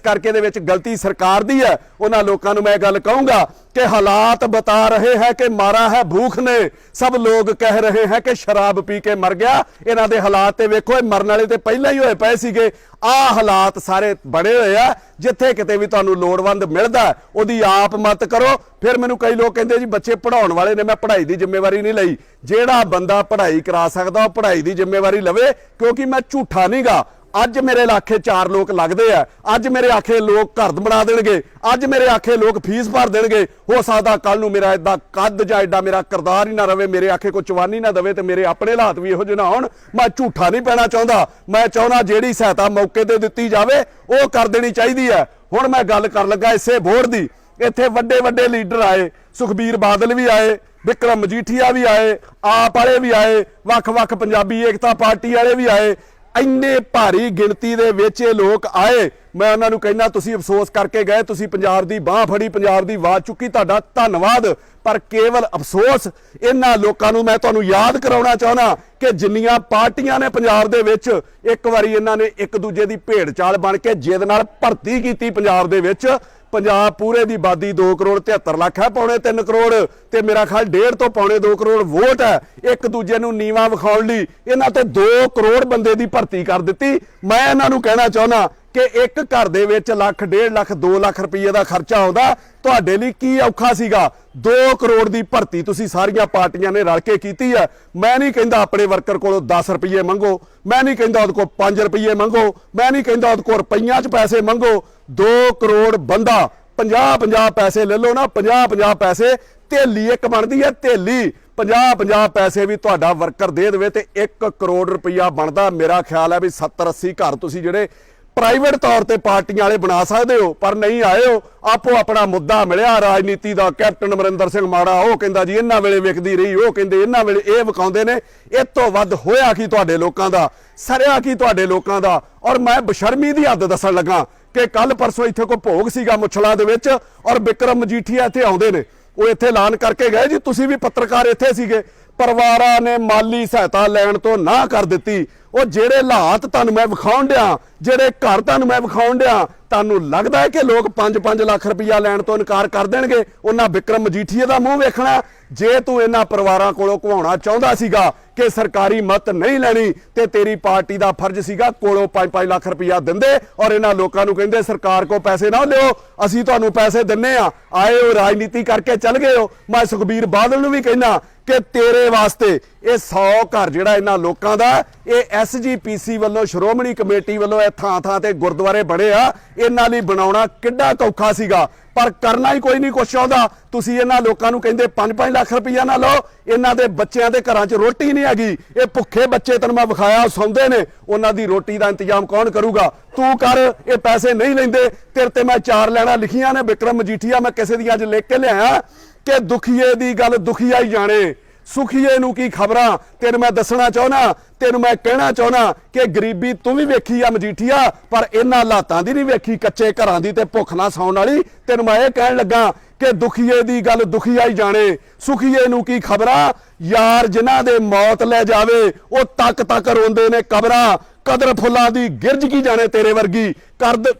ਕਰਕੇ ਦੇ ਵਿੱਚ ਗਲਤੀ ਸਰਕਾਰ ਦੀ ਹੈ। ਉਹਨਾਂ ਲੋਕਾਂ ਨੂੰ ਮੈਂ ਗੱਲ ਕਹੂੰਗਾ कि हालात बता रहे हैं कि मारा है भूख ने, सब लोग कह रहे हैं कि शराब पी के मर गया। इन्हां दे हालात ते वेखो, मरन वाले ते पहले ही होए पए सीगे। आ हालात सारे बने हुए आ। जिथे किते भी तुहानूं लोड़वंद मिलदा ओहदी आप मत करो। फिर मैनूं कई लोग कहंदे जी बच्चे पढ़ाउण वाले ने, मैं पढ़ाई दी जिम्मेवारी नहीं लई। जिहड़ा बंदा पढ़ाई करा सकदा ओह पढ़ाई दी जिम्मेवारी लवे, क्योंकि मैं झूठा नहीं गा। ਅੱਜ ਮੇਰੇ ਇਲਾਕੇ 4 ਲੋਕ ਲੱਗਦੇ ਆ, ਅੱਜ ਮੇਰੇ ਆਖੇ ਲੋਕ ਘਰ ਬਣਾ ਦੇਣਗੇ, ਅੱਜ ਮੇਰੇ ਆਖੇ ਲੋਕ ਫੀਸ ਭਰ ਦੇਣਗੇ। ਹੋ ਸਕਦਾ ਕੱਲ ਨੂੰ ਮੇਰਾ ਇਦਾਂ ਕੱਦ ਜਾਂ ਐਡਾ ਮੇਰਾ ਕਿਰਦਾਰ ਹੀ ਨਾ ਰਵੇ, ਮੇਰੇ ਆਖੇ ਕੋਈ ਚਵਾਨੀ ਨਾ ਦਵੇ ਤੇ ਮੇਰੇ ਆਪਣੇ ਹਾਲਾਤ ਵੀ ਇਹੋ ਜਿਹੇ ਨਾ ਹੋਣ। ਮੈਂ ਝੂਠਾ ਨਹੀਂ ਪੈਣਾ ਚਾਹੁੰਦਾ। ਮੈਂ ਚਾਹੁੰਦਾ ਜਿਹੜੀ ਸਹਾਇਤਾ ਮੌਕੇ ਤੇ ਦਿੱਤੀ ਜਾਵੇ ਉਹ ਕਰ ਦੇਣੀ ਚਾਹੀਦੀ ਹੈ। ਹੁਣ ਮੈਂ ਗੱਲ ਕਰਨ ਲੱਗਾ ਇਸੇ ਬੋਰਡ ਦੀ। ਇੱਥੇ ਵੱਡੇ ਵੱਡੇ ਲੀਡਰ ਆਏ, ਸੁਖਬੀਰ ਬਾਦਲ ਵੀ ਆਏ, ਵਿਕਰਮ ਮਜੀਠੀਆ ਵੀ ਆਏ, ਆਪ ਵਾਲੇ ਵੀ ਆਏ, ਵੱਖ-ਵੱਖ ਪੰਜਾਬੀ ਏਕਤਾ ਪਾਰਟੀ ਵਾਲੇ ਵੀ ਆਏ। ਇੰਨੇ ਭਾਰੀ ਗਿਣਤੀ ਦੇ ਵਿੱਚ ਇਹ ਲੋਕ ਆਏ। ਮੈਂ ਉਹਨਾਂ ਨੂੰ ਕਹਿੰਦਾ ਤੁਸੀਂ ਅਫਸੋਸ ਕਰਕੇ ਗਏ, ਤੁਸੀਂ ਪੰਜਾਬ ਦੀ ਬਾਹ ਫੜੀ, ਪੰਜਾਬ ਦੀ ਆਵਾਜ਼ ਚੁੱਕੀ, ਤੁਹਾਡਾ ਧੰਨਵਾਦ। ਪਰ ਕੇਵਲ ਅਫਸੋਸ ਇਹਨਾਂ ਲੋਕਾਂ ਨੂੰ ਮੈਂ ਤੁਹਾਨੂੰ ਯਾਦ ਕਰਾਉਣਾ ਚਾਹੁੰਦਾ ਕਿ ਜਿੰਨੀਆਂ ਪਾਰਟੀਆਂ ਨੇ ਪੰਜਾਬ ਦੇ ਵਿੱਚ, ਇੱਕ ਵਾਰੀ ਇਹਨਾਂ ਨੇ ਇੱਕ ਦੂਜੇ ਦੀ ਭੇਡ ਚਾਲ ਬਣ ਕੇ ਜਿੱਦ ਨਾਲ ਭਰਤੀ ਕੀਤੀ ਪੰਜਾਬ ਦੇ ਵਿੱਚ। ਪੰਜਾਬ ਪੂਰੇ ਦੀ ਆਬਾਦੀ 2 ਕਰੋੜ 73 ਲੱਖ ਹੈ, ਪੌਣੇ 3 ਕਰੋੜ ਤੇ ਮੇਰਾ ਖਿਆਲ 1.5 ਤੋਂ ਪੌਣੇ 2 ਕਰੋੜ ਵੋਟ ਹੈ। ਇੱਕ ਦੂਜੇ ਨੂੰ ਨੀਵਾਂ ਵਿਖਾਉਣ ਲਈ ਇਹਨਾਂ ਤੇ 2 ਕਰੋੜ ਬੰਦੇ ਦੀ ਭਰਤੀ ਕਰ ਦਿੱਤੀ। ਮੈਂ ਇਹਨਾਂ ਨੂੰ ਕਹਿਣਾ ਚਾਹੁੰਦਾ ਕਿ ਇੱਕ ਘਰ ਦੇ ਵਿੱਚ ਲੱਖ, 1.5 ਲੱਖ, 2 ਲੱਖ ਰੁਪਏ ਦਾ ਖਰਚਾ ਆਉਂਦਾ। ਤੁਹਾਡੇ ਲਈ ਕੀ ਔਖਾ ਸੀਗਾ? 2 ਕਰੋੜ ਦੀ ਭਰਤੀ ਤੁਸੀਂ ਸਾਰੀਆਂ ਪਾਰਟੀਆਂ ਨੇ ਰਲ ਕੇ ਕੀਤੀ ਹੈ। ਮੈਂ ਨਹੀਂ ਕਹਿੰਦਾ ਆਪਣੇ ਵਰਕਰ ਕੋਲੋਂ 10 ਰੁਪਏ ਮੰਗੋ, ਮੈਂ ਨਹੀਂ ਕਹਿੰਦਾ ਉਹਦੇ ਕੋਲ 5 ਰੁਪਏ ਮੰਗੋ, ਮੈਂ ਨਹੀਂ ਕਹਿੰਦਾ ਉਹਦੇ ਕੋਲ ਰੁਪਈਆਂ 'ਚ ਪੈਸੇ ਮੰਗੋ। 2 ਕਰੋੜ ਬੰਦਾ 50-50 ਪੈਸੇ ਲੈ ਲਓ ਨਾ, 50-50 ਪੈਸੇ ਥੇਲੀ ਇੱਕ ਬਣਦੀ ਹੈ, ਥੇਲੀ 50-50 ਪੈਸੇ ਵੀ ਤੁਹਾਡਾ ਵਰਕਰ ਦੇ ਦੇਵੇ ਤੇ 1 ਕਰੋੜ ਰੁਪਈਆ ਬਣਦਾ। ਮੇਰਾ ਖਿਆਲ ਹੈ ਵੀ 70-80 ਘਰ ਤੁਸੀਂ ਜਿਹੜੇ ਪ੍ਰਾਈਵੇਟ ਤੌਰ ਤੇ ਪਾਰਟੀਆਂ ਵਾਲੇ ਬਣਾ ਸਕਦੇ ਹੋ, ਪਰ ਨਹੀਂ ਆਏ ਹੋ। ਆਪੋ ਆਪਣਾ ਮੁੱਦਾ ਮਿਲਿਆ ਰਾਜਨੀਤੀ ਦਾ। ਕੈਪਟਨ ਅਮਰਿੰਦਰ ਸਿੰਘ ਮਾੜਾ ਉਹ ਕਹਿੰਦਾ ਜੀ ਇਹਨਾਂ ਵੇਲੇ ਵਿਕਦੀ ਰਹੀ, ਉਹ ਕਹਿੰਦੇ ਇਹਨਾਂ ਵੇਲੇ ਇਹ ਵਿਕਾਉਂਦੇ ਨੇ। ਇਹ ਤੋਂ ਵੱਧ ਹੋਇਆ ਕੀ ਤੁਹਾਡੇ ਲੋਕਾਂ ਦਾ, ਸਰਿਆ ਕੀ ਤੁਹਾਡੇ ਲੋਕਾਂ ਦਾ। ਔਰ ਮੈਂ ਬਸ਼ਰਮੀ ਦੀ ਹੱਦ ਦੱਸਣ ਲੱਗਾ ਕਿ ਕੱਲ ਪਰਸੋਂ ਇੱਥੇ ਕੋਈ ਭੋਗ ਸੀਗਾ ਮੁੱਛਲਾਂ ਦੇ ਵਿੱਚ, ਔਰ ਵਿਕਰਮ ਮਜੀਠੀਆ ਇੱਥੇ ਆਉਂਦੇ ਨੇ। ਉਹ ਇੱਥੇ ਐਲਾਨ ਕਰਕੇ ਗਏ ਜੀ ਤੁਸੀਂ ਵੀ ਪੱਤਰਕਾਰ ਇੱਥੇ ਸੀਗੇ। ਪਰਿਵਾਰਾਂ ਨੇ ਮਾਲੀ ਸਹਾਇਤਾ ਲੈਣ ਤੋਂ ਨਾ ਕਰ ਦਿੱਤੀ। ਉਹ ਜਿਹੜੇ ਹਾਲਾਤ ਤੁਹਾਨੂੰ ਮੈਂ ਵਿਖਾਉਣ ਡਿਆ, ਜਿਹੜੇ ਘਰ ਤੁਹਾਨੂੰ ਮੈਂ ਵਿਖਾਉਣ ਡਿਆ, ਤੁਹਾਨੂੰ ਲੱਗਦਾ ਹੈ ਕਿ ਲੋਕ 5-5 ਲੱਖ ਰੁਪਈਆ ਲੈਣ ਤੋਂ ਇਨਕਾਰ ਕਰ ਦੇਣਗੇ? ਉਹਨਾਂ ਵਿਕਰਮ ਮਜੀਠੀਆ ਦਾ ਮੂੰਹ ਵੇਖਣਾ। ਜੇ ਤੂੰ ਇਹਨਾਂ ਪਰਿਵਾਰਾਂ ਕੋਲੋਂ ਘਵਾਉਣਾ ਚਾਹੁੰਦਾ ਸੀਗਾ ਕਿ ਸਰਕਾਰੀ ਮਤ ਨਹੀਂ ਲੈਣੀ, ਤੇ ਤੇਰੀ ਪਾਰਟੀ ਦਾ ਫਰਜ਼ ਸੀਗਾ ਕੋਲੋਂ 5-5 ਲੱਖ ਰੁਪਈਆ ਦਿੰਦੇ ਔਰ ਇਹਨਾਂ ਲੋਕਾਂ ਨੂੰ ਕਹਿੰਦੇ ਸਰਕਾਰ ਕੋ ਪੈਸੇ ਨਾ ਲਿਓ, ਅਸੀਂ ਤੁਹਾਨੂੰ ਪੈਸੇ ਦਿੰਨੇ ਆ। ਆਏ ਹੋ ਰਾਜਨੀਤੀ ਕਰਕੇ ਚੱਲ ਗਏ ਹੋ। ਮੈਂ ਸੁਖਬੀਰ ਬਾਦਲ ਨੂੰ ਵੀ ਕਹਿਣਾ ਕਿ ਤੇਰੇ ਵਾਸਤੇ ਇਹ 100 ਘਰ ਜਿਹੜਾ ਇਹਨਾਂ ਲੋਕਾਂ ਦਾ, ਇਹ SGPC ਵੱਲੋਂ, ਸ਼੍ਰੋਮਣੀ ਕਮੇਟੀ ਵੱਲੋਂ ਇਹ ਥਾਂ-ਥਾਂ ਤੇ ਗੁਰਦੁਆਰੇ ਬਣੇ ਆ। ਇਹਨਾਂ ਲਈ ਬਣਾਉਣਾ ਕਿੱਡਾ ਔਖਾ ਸੀਗਾ, ਪਰ ਕਰਨਾ ਹੀ ਕੋਈ ਨਹੀਂ ਕੁਛ ਚਾਹੁੰਦਾ। ਤੁਸੀਂ ਇਹਨਾਂ ਲੋਕਾਂ ਨੂੰ ਕਹਿੰਦੇ 5-5 ਲੱਖ ਰੁਪਈਆ ਨਾ ਲਓ। ਇਹਨਾਂ ਦੇ ਬੱਚਿਆਂ ਦੇ ਘਰਾਂ 'ਚ ਰੋਟੀ ਨਹੀਂ ਹੈਗੀ। ਇਹ ਭੁੱਖੇ ਬੱਚੇ ਤੈਨੂੰ ਮੈਂ ਵਿਖਾਇਆ ਸੌਂਦੇ ਨੇ। ਉਹਨਾਂ ਦੀ ਰੋਟੀ ਦਾ ਇੰਤਜ਼ਾਮ ਕੌਣ ਕਰੂਗਾ? ਤੂੰ ਕਰ। ਇਹ ਪੈਸੇ ਨਹੀਂ ਲੈਂਦੇ। ਤੇਰੇ ਤੇ ਮੈਂ 4 ਲੈਣਾ ਲਿਖੀਆਂ ਨੇ ਵਿਕਰਮ ਮਜੀਠੀਆ, ਮੈਂ ਕਿਸੇ ਦੀਆਂ ਅੱਜ ਲਿਖ ਕੇ ਲਿਆਇਆ ਕਿ ਦੁਖੀਏ ਦੀ ਗੱਲ ਦੁਖੀਆ ਹੀ ਜਾਣੇ, ਸੁਖੀਏ ਨੂੰ ਕੀ ਖਬਰਾਂ। ਤੈਨੂੰ ਮੈਂ ਦੱਸਣਾ ਚਾਹੁੰਦਾ, ਤੈਨੂੰ ਮੈਂ ਕਹਿਣਾ ਚਾਹੁੰਦਾ ਕਿ ਗਰੀਬੀ ਤੂੰ ਵੀ ਵੇਖੀ ਆ ਮਜੀਠੀਆ, ਪਰ ਇਹਨਾਂ ਹਾਲਾਤਾਂ ਦੀ ਨਹੀਂ ਵੇਖੀ, ਕੱਚੇ ਘਰਾਂ ਦੀ ਤੇ ਭੁੱਖ ਨਾ ਸੌਣ ਵਾਲੀ। ਤੈਨੂੰ ਮੈਂ ਇਹ ਕਹਿਣ ਲੱਗਾ ਕਿ ਦੁਖੀਏ ਦੀ ਗੱਲ ਦੁਖੀਆ ਹੀ ਜਾਣੇ, ਸੁਖੀਏ ਨੂੰ ਕੀ ਖਬਰਾਂ। ਯਾਰ ਜਿਨ੍ਹਾਂ ਦੇ ਮੌਤ ਲੈ ਜਾਵੇ ਉਹ ਤੱਕ ਤੱਕ ਰੋਂਦੇ ਨੇ ਕਬਰਾਂ। ਕਦਰ ਫੁੱਲਾਂ ਦੀ ਗਿਰਜ ਕੀ ਜਾਣੇ ਤੇਰੇ ਵਰਗੀ,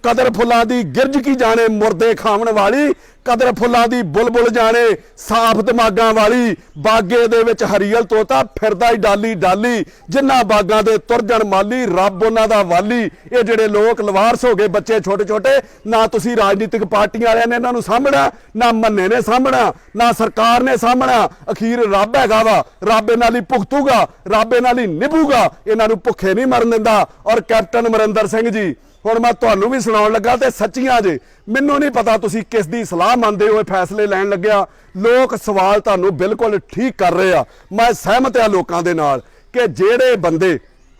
ਕਦਰ ਫੁੱਲਾਂ ਦੀ ਗਿਰਜ ਕੀ ਜਾਣੇ ਮੁਰਦੇ ਖਾਵਣ ਵਾਲੀ, ਕਦਰ ਫੁੱਲਾਂ ਦੀ ਬੁਲਬੁਲ ਜਾਣੇ ਸਾਫ ਦਿਮਾਗਾਂ ਵਾਲੀ। ਬਾਗੇ ਦੇ ਵਿੱਚ ਹਰੀਅਲ ਤੋਤਾ ਫਿਰਦਾ ਹੀ ਡਾਲੀ ਡਾਲੀ, ਜਿਨ੍ਹਾਂ ਬਾਗਾਂ ਦੇ ਤੁਰ ਜਾਣ ਮਾਲੀ, ਰੱਬ ਉਹਨਾਂ ਦਾ ਵਾਲੀ। ਇਹ ਜਿਹੜੇ ਲੋਕ ਲਵਾਰਸ ਹੋ ਗਏ, ਬੱਚੇ ਛੋਟੇ ਛੋਟੇ, ਨਾ ਤੁਸੀਂ ਰਾਜਨੀਤਿਕ ਪਾਰਟੀਆਂ ਵਾਲਿਆਂ ਨੇ ਇਹਨਾਂ ਨੂੰ ਸਾਂਭਣਾ, ਨਾ ਮੰਨੇ ਨੇ ਸਾਂਭਣਾ, ਨਾ ਸਰਕਾਰ ਨੇ ਸਾਂਭਣਾ। ਅਖੀਰ ਰੱਬ ਹੈਗਾ ਵਾ, ਰੱਬ ਇਹਨਾਂ ਲਈ ਭੁਗਤੂਗਾ, ਰੱਬ ਇਹਨਾਂ ਲਈ ਨਿਭੂਗਾ। ਇਹਨਾਂ ਨੂੰ ਭੁੱਖੇ ਨਹੀਂ ਮਰਨ ਦਿੰਦਾ। ਔਰ ਕੈਪਟਨ ਅਮਰਿੰਦਰ ਸਿੰਘ ਜੀ, ਹੁਣ ਮੈਂ ਤੁਹਾਨੂੰ ਵੀ ਸੁਣਾਉਣ ਲੱਗਾ ਤੇ ਸੱਚੀਆਂ ਜੇ। ਮੈਨੂੰ ਨਹੀਂ ਪਤਾ ਤੁਸੀਂ ਕਿਸ ਦੀ ਸਲਾਹ ਮੰਨਦੇ ਹੋ ਇਹ ਫੈਸਲੇ ਲੈਣ ਲੱਗਿਆ। ਲੋਕ ਸਵਾਲ ਤੁਹਾਨੂੰ ਬਿਲਕੁਲ ਠੀਕ ਕਰ ਰਹੇ ਆ। ਮੈਂ ਸਹਿਮਤ ਆ ਲੋਕਾਂ ਦੇ ਨਾਲ ਕਿ ਜਿਹੜੇ ਬੰਦੇ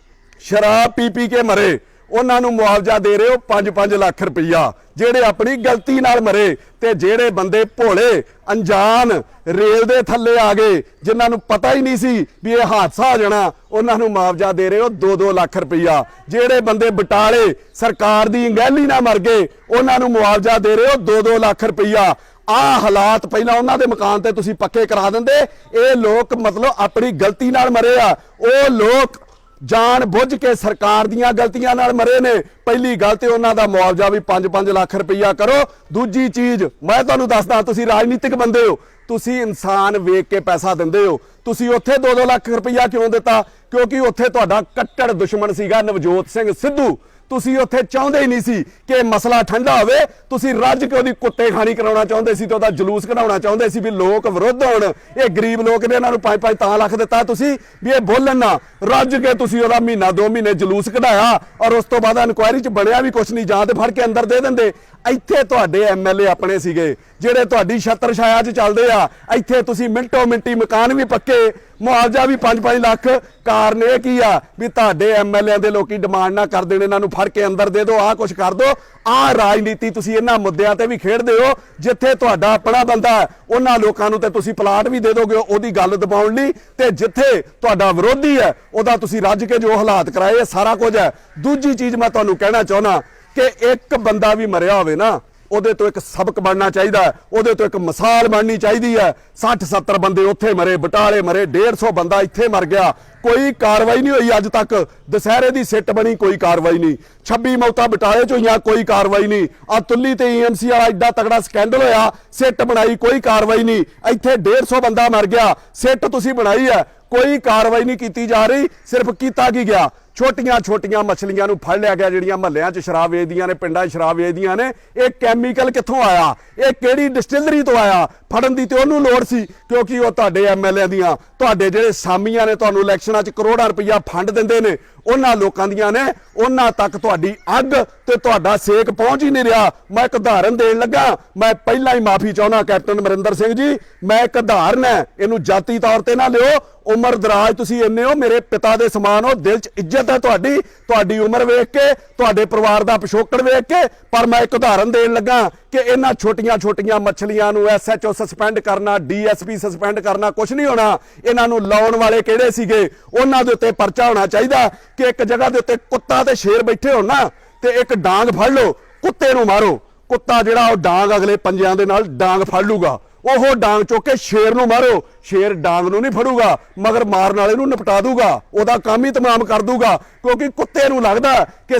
ਸ਼ਰਾਬ ਪੀ ਕੇ ਮਰੇ ਉਹਨਾਂ ਨੂੰ ਮੁਆਵਜ਼ਾ ਦੇ ਰਹੇ ਹੋ 5-5 ਲੱਖ ਰੁਪਈਆ, ਜਿਹੜੇ ਆਪਣੀ ਗਲਤੀ ਨਾਲ ਮਰੇ। ਤੇ ਜਿਹੜੇ ਬੰਦੇ ਭੋਲੇ ਅਣਜਾਣ ਰੇਲ ਦੇ ਥੱਲੇ ਆ ਗਏ, ਜਿਨ੍ਹਾਂ ਨੂੰ ਪਤਾ ਹੀ ਨਹੀਂ ਸੀ ਵੀ ਇਹ ਹਾਦਸਾ ਹੋ ਜਾਣਾ, ਉਹਨਾਂ ਨੂੰ ਮੁਆਵਜ਼ਾ ਦੇ ਰਹੇ ਹੋ 2-2 ਲੱਖ ਰੁਪਈਆ। ਜਿਹੜੇ ਬੰਦੇ ਬਟਾਲੇ ਸਰਕਾਰ ਦੀ ਅੰਗੈਲੀ ਨਾਲ ਮਰ ਗਏ, ਉਹਨਾਂ ਨੂੰ ਮੁਆਵਜ਼ਾ ਦੇ ਰਹੇ ਹੋ 2-2 ਲੱਖ ਰੁਪਈਆ। ਆਹ ਹਾਲਾਤ ਪਹਿਲਾਂ ਉਹਨਾਂ ਦੇ ਮਕਾਨ ਤੇ ਤੁਸੀਂ ਪੱਕੇ ਕਰਾ ਦਿੰਦੇ। ਇਹ ਲੋਕ ਮਤਲਬ ਆਪਣੀ ਗਲਤੀ ਨਾਲ ਮਰੇ ਆ। ਉਹ ਲੋਕ ਜਾਣ ਬੁੱਝ ਕੇ ਸਰਕਾਰ ਦੀਆਂ ਗਲਤੀਆਂ ਨਾਲ ਮਰੇ ਨੇ। ਪਹਿਲੀ ਗੱਲ ਤੇ ਉਹਨਾਂ ਦਾ ਮੁਆਵਜ਼ਾ ਵੀ 5-5 ਲੱਖ ਰੁਪਈਆ ਕਰੋ। ਦੂਜੀ ਚੀਜ਼ ਮੈਂ ਤੁਹਾਨੂੰ ਦੱਸਦਾ, ਤੁਸੀਂ ਰਾਜਨੀਤਿਕ ਬੰਦੇ ਹੋ, ਤੁਸੀਂ ਇਨਸਾਨ ਵੇਖ ਕੇ ਪੈਸਾ ਦਿੰਦੇ ਹੋ। ਤੁਸੀਂ ਉੱਥੇ 2-2 ਲੱਖ ਰੁਪਈਆ ਕਿਉਂ ਦਿੱਤਾ? ਕਿਉਂਕਿ ਉੱਥੇ ਤੁਹਾਡਾ ਕੱਟੜ ਦੁਸ਼ਮਣ ਸੀਗਾ ਨਵਜੋਤ ਸਿੰਘ ਸਿੱਧੂ। ਤੁਸੀਂ ਉੱਥੇ ਚਾਹੁੰਦੇ ਹੀ ਨਹੀਂ ਸੀ ਕਿ ਮਸਲਾ ਠੰਡਾ ਹੋਵੇ। ਤੁਸੀਂ ਰੱਜ ਕੇ ਉਹਦੀ ਕੁੱਤੇ ਖਾਣੀ ਕਰਾਉਣਾ ਚਾਹੁੰਦੇ ਸੀ ਤੇ ਉਹਦਾ ਜਲੂਸ ਕਢਾਉਣਾ ਚਾਹੁੰਦੇ ਸੀ ਵੀ ਲੋਕ ਵਿਰੁੱਧ ਹੋਣ। ਇਹ ਗਰੀਬ ਲੋਕ ਨੇ, ਇਹਨਾਂ ਨੂੰ 5-5 ਤਾਂ ਲੱਖ ਦਿੱਤਾ ਤੁਸੀਂ ਵੀ ਇਹ ਬੋਲਣ ਨਾ। ਰੱਜ ਕੇ ਤੁਸੀਂ ਉਹਦਾ ਮਹੀਨਾ 2 ਮਹੀਨੇ ਜਲੂਸ ਕਢਾਇਆ ਔਰ ਉਸ ਤੋਂ ਬਾਅਦ ਇਨਕੁਆਇਰੀ 'ਚ ਬਣਿਆ ਵੀ ਕੁਛ ਨਹੀਂ, ਜਾਂ ਤੇ ਫੜ ਕੇ ਅੰਦਰ ਦੇ ਦਿੰਦੇ। ਇੱਥੇ ਤੁਹਾਡੇ ਐਮਐਲਏ ਆਪਣੇ ਸੀਗੇ ਜਿਹੜੇ ਤੁਹਾਡੀ ਛਤਰ ਛਾਇਆ 'ਚ ਚੱਲਦੇ ਆ। ਇੱਥੇ ਤੁਸੀਂ ਮਿੰਟੋ ਮਿੰਟੀ ਮਕਾਨ ਵੀ ਪੱਕੇ, ਮੁਆਵਜ਼ਾ ਵੀ 5-5 ਲੱਖ। ਕਾਰਨ ਇਹ ਕੀ ਆ ਵੀ ਤੁਹਾਡੇ ਐਮਐਲਏ ਦੇ ਲੋਕੀ ਡਿਮਾਂਡ ਨਾ ਕਰ ਦੇਣ, ਇਹਨਾਂ ਨੂੰ ਫੜ ਕੇ ਅੰਦਰ ਦੇ ਦਿਓ, ਆਹ ਕੁਛ ਕਰ ਦਿਓ। ਆਹ ਰਾਜਨੀਤੀ ਤੁਸੀਂ ਇਹਨਾਂ ਮੁੱਦਿਆਂ ਤੇ ਵੀ ਖੇਡਦੇ ਹੋ। ਜਿੱਥੇ ਤੁਹਾਡਾ ਆਪਣਾ ਬੰਦਾ ਉਹਨਾਂ ਲੋਕਾਂ ਨੂੰ ਤੇ ਤੁਸੀਂ ਪਲਾਟ ਵੀ ਦੇ ਦੋਗੇ ਉਹਦੀ ਗੱਲ ਦਬਾਉਣ ਲਈ, ਤੇ ਜਿੱਥੇ ਤੁਹਾਡਾ ਵਿਰੋਧੀ ਹੈ ਉਹਦਾ ਤੁਸੀਂ ਰੱਜ ਕੇ ਜੋ ਹਾਲਾਤ ਕਰਾਏ, ਇਹ ਸਾਰਾ ਕੁਝ ਹੈ। ਦੂਜੀ ਚੀਜ਼ ਮੈਂ ਤੁਹਾਨੂੰ ਕਹਿਣਾ ਚਾਹੁੰਦਾ ਕਿ ਇੱਕ ਬੰਦਾ ਵੀ ਮਰਿਆ ਹੋਵੇ ਨਾ, ਉਹਦੇ ਤੋਂ ਇੱਕ ਸਬਕ ਬਣਨਾ ਚਾਹੀਦਾ, ਉਹਦੇ ਤੋਂ ਇੱਕ ਮਿਸਾਲ ਬਣਨੀ ਚਾਹੀਦੀ ਹੈ। 60-70 ਬੰਦੇ ਉੱਥੇ ਮਰੇ, ਬਟਾਲੇ ਮਰੇ, 150 ਬੰਦਾ ਇੱਥੇ ਮਰ ਗਿਆ, ਕੋਈ ਕਾਰਵਾਈ ਨਹੀਂ ਹੋਈ ਅੱਜ ਤੱਕ। ਦੁਸਹਿਰੇ ਦੀ ਸਿੱਟ ਬਣੀ, ਕੋਈ ਕਾਰਵਾਈ ਨਹੀਂ। 26 ਮੌਤਾਂ ਬਟਾਲੇ 'ਚ ਹੋਈਆਂ, ਕੋਈ ਕਾਰਵਾਈ ਨਹੀਂ। ਆ ਤੁੱਲੀ ਤੇ ਈਐਮਸੀ ਵਾਲਾ ਐਡਾ ਤਗੜਾ ਸਕੈਂਡਲ ਹੋਇਆ, ਸਿੱਟ ਬਣਾਈ, ਕੋਈ ਕਾਰਵਾਈ ਨਹੀਂ। ਇੱਥੇ 150 ਬੰਦਾ ਮਰ ਗਿਆ, ਸਿੱਟ ਤੁਸੀਂ ਬਣਾਈ ਹੈ, ਕੋਈ ਕਾਰਵਾਈ ਨਹੀਂ ਕੀਤੀ ਜਾ ਰਹੀ। ਸਿਰਫ ਕੀਤਾ ਕੀ ਗਿਆ? ਛੋਟੀਆਂ ਮਛਲੀਆਂ ਨੂੰ ਫੜ ਲਿਆ ਗਿਆ ਜਿਹੜੀਆਂ ਮਹੱਲਿਆਂ 'ਚ ਸ਼ਰਾਬ ਵੇਚਦੀਆਂ ਨੇ, ਪਿੰਡਾਂ 'ਚ ਸ਼ਰਾਬ ਵੇਚਦੀਆਂ ਨੇ। ਇਹ ਕੈਮੀਕਲ ਕਿੱਥੋਂ ਆਇਆ? ਇਹ ਕਿਹੜੀ ਡਿਸਟਿਲਰੀ ਤੋਂ ਆਇਆ? ਫੜਨ ਦੀ ਤੇ ਉਹਨੂੰ ਲੋੜ ਸੀ ਕਿਉਂਕਿ ਉਹ ਤੁਹਾਡੇ ਐਮਐਲਏ ਦੀਆਂ, ਤੁਹਾਡੇ ਜਿਹੜੇ ਸਾਮੀਆਂ ਨੇ ਤੁਹਾਨੂੰ ਇਲੈਕਸ਼ਨਾਂ 'ਚ ਕਰੋੜਾਂ ਰੁਪਈਆ ਫੰਡ ਦਿੰਦੇ ਨੇ, ਉਹਨਾਂ ਲੋਕਾਂ ਦੀਆਂ ਨੇ। ਉਹਨਾਂ ਤੱਕ ਤੁਹਾਡੀ ਅੱਗ ਤੇ ਤੁਹਾਡਾ ਸੇਕ ਪਹੁੰਚ ਹੀ ਨਹੀਂ ਰਿਹਾ। ਮੈਂ ਇੱਕ ਉਦਾਹਰਨ ਦੇਣ ਲੱਗਾ, ਮੈਂ ਪਹਿਲਾਂ ਹੀ ਮਾਫੀ ਚਾਹੁੰਦਾ ਕੈਪਟਨ ਅਮਰਿੰਦਰ ਸਿੰਘ ਜੀ, ਮੈਂ ਇੱਕ ਉਦਾਹਰਨ ਹੈ, ਇਹਨੂੰ ਜਾਤੀ ਤੌਰ ਤੇ ਨਾ ਲਿਓ। ਉਮਰ ਦਰਾਜ ਤੁਸੀਂ ਇੰਨੇ ਹੋ, ਮੇਰੇ ਪਿਤਾ ਦੇ ਸਮਾਨ ਹੋ, ਦਿਲ 'ਚ ਇੱਜ਼ਤ ਹੈ ਤੁਹਾਡੀ ਉਮਰ ਵੇਖ ਕੇ, ਤੁਹਾਡੇ ਪਰਿਵਾਰ ਦਾ ਪਿਛੋਕੜ ਵੇਖ ਕੇ। ਪਰ ਮੈਂ ਇੱਕ ਉਦਾਹਰਨ ਦੇਣ ਲੱਗਾ ਕਿ ਇਹਨਾਂ ਛੋਟੀਆਂ ਮੱਛਲੀਆਂ ਨੂੰ ਐਸਐਚਓ ਸਸਪੈਂਡ ਕਰਨਾ, ਡੀਐਸਪੀ ਸਸਪੈਂਡ ਕਰਨਾ ਕੁਝ ਨਹੀਂ ਹੋਣਾ। ਇਹਨਾਂ ਨੂੰ ਲਾਉਣ ਵਾਲੇ ਕਿਹੜੇ ਸੀਗੇ, ਉਹਨਾਂ ਦੇ ਉੱਤੇ ਪਰਚਾ ਹੋਣਾ ਚਾਹੀਦਾ ਕਿ ਇੱਕ ਜਗ੍ਹਾ ਦੇ ਉੱਤੇ ਕੁੱਤਾ ਤੇ ਸ਼ੇਰ ਬੈਠੇ ਹੋਣ ਨਾ, ਤੇ ਇੱਕ ਡਾਂਗ ਫੜ ਲਓ, ਕੁੱਤੇ ਨੂੰ ਮਾਰੋ। ਕੁੱਤਾ ਜਿਹੜਾ ਉਹ ਡਾਂਗ ਅਗਲੇ ਪੰਜਿਆਂ ਦੇ ਨਾਲ ਡਾਂਗ ਫੜ ਲੂਗਾ, ਉਹ ਡਾਂਗ ਚੁੱਕ ਕੇ ਸ਼ੇਰ ਨੂੰ ਮਾਰੋ। ਸ਼ੇਰ ਡਾਂਗ ਨੂੰ ਨਹੀਂ ਫੜੂਗਾ, ਮਗਰ ਮਾਰਨ ਵਾਲੇ ਨੂੰ ਨਿਪਟਾ ਦੂਗਾ, ਉਹਦਾ ਕੰਮ ਹੀ ਤਮਾਮ ਕਰ ਦੂਗਾ। ਕਿਉਂਕਿ ਕੁੱਤੇ ਨੂੰ ਲੱਗਦਾ ਕਿ